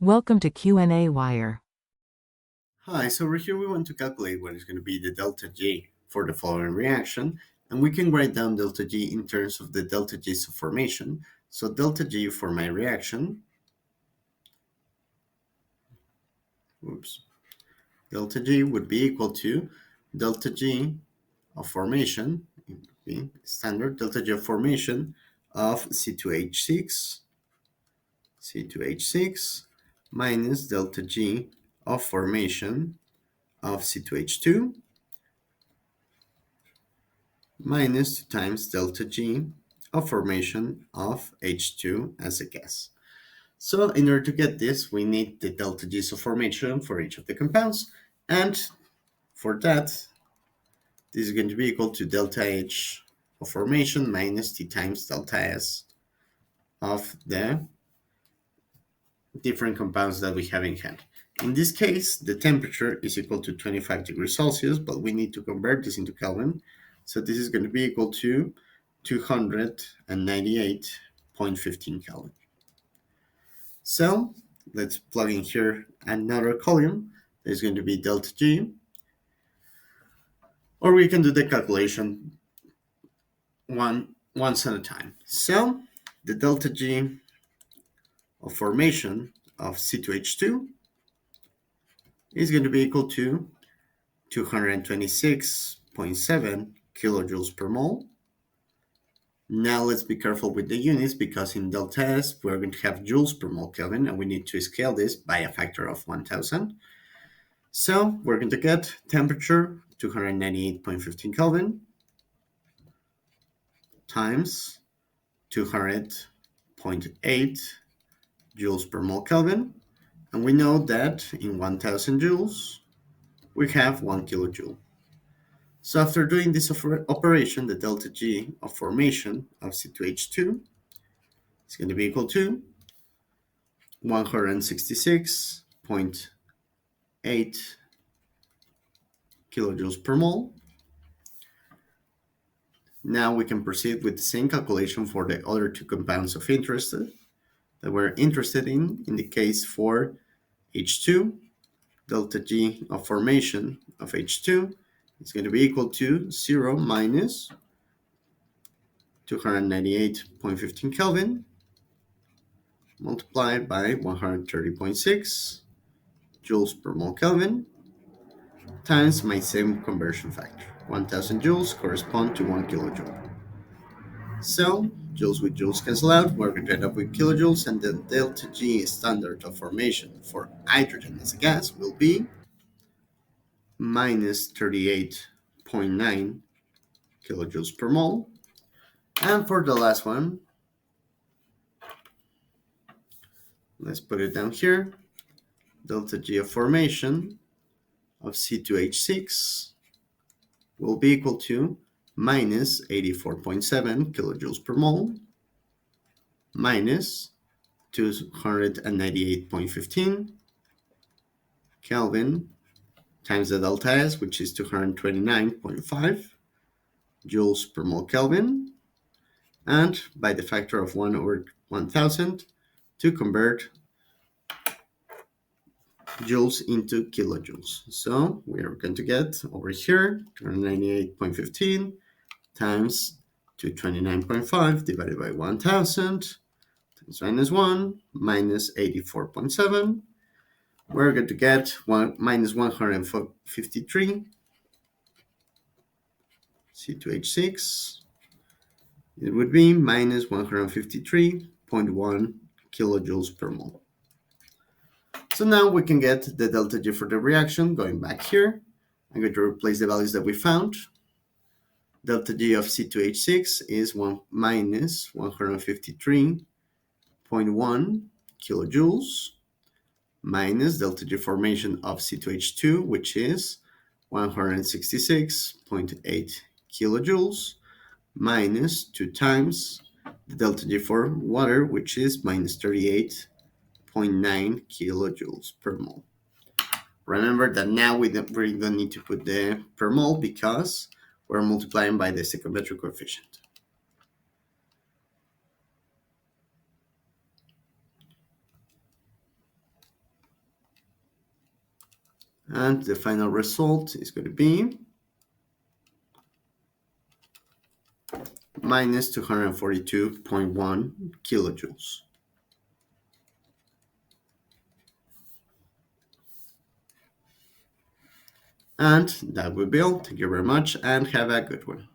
Welcome to qnawire. Hi, so over here we want to calculate what is going to be the delta G for the following reaction, and we can write down delta G in terms of the delta G's of formation. So delta G for my reaction, delta G would be equal to delta G of formation, standard delta G of formation of C2H6 minus delta G of formation of C2H2 minus 2 times delta G of formation of H2 as a gas. So in order to get this, we need the delta G's of formation for each of the compounds. And for that, this is going to be equal to delta H of formation minus T times delta S of the different compounds that we have in hand. In this case, the temperature is equal to 25 degrees Celsius, but we need to convert this into Kelvin. So this is going to be equal to 298.15 Kelvin. So let's plug in here another column. There's going to be delta G, or we can do the calculation once at a time. So the delta G of formation of C2H2 is going to be equal to 226.7 kilojoules per mole. Now let's be careful with the units because in delta S we're going to have joules per mole Kelvin and we need to scale this by a factor of 1000. So we're going to get temperature 298.15 Kelvin times 200.8 joules per mole Kelvin. And we know that in 1000 joules we have 1 kilojoule. So after doing this operation, the delta G of formation of C2H2 is going to be equal to 166.8 kilojoules per mole. Now we can proceed with the same calculation for the other two compounds of interest that we're interested in the case for H2, delta G of formation of H2 is going to be equal to 0 minus 298.15 Kelvin multiplied by 130.6 joules per mole Kelvin times my same conversion factor. 1000 joules correspond to 1 kilojoule. So joules with joules cancel out, we're going to end up with kilojoules, and the delta G standard of formation for hydrogen as a gas will be minus 38.9 kilojoules per mole. And for the last one, let's put it down here. Delta G of formation of C2H6 will be equal to minus 84.7 kilojoules per mole minus 298.15 Kelvin times the delta S, which is 229.5 joules per mole Kelvin, and by the factor of 1 over 1000 to convert joules into kilojoules. So we are going to get over here 298.15 times 229.5 divided by 1000 times minus 1 minus 84.7. We're going to get minus 153 C2H6. It would be minus 153.1 kilojoules per mole. So now we can get the delta G for the reaction. Going back here, I'm going to replace the values that we found. Delta G of C2H6 is minus 153.1 kilojoules minus delta G formation of C2H2, which is 166.8 kilojoules minus 2 times the delta G for water, which is minus 38.9 kilojoules per mole. Remember that now we don't need to put the per mole because we're multiplying by the stoichiometric coefficient. And the final result is going to be minus 242.1 kilojoules. And that will be all. Thank you very much and have a good one.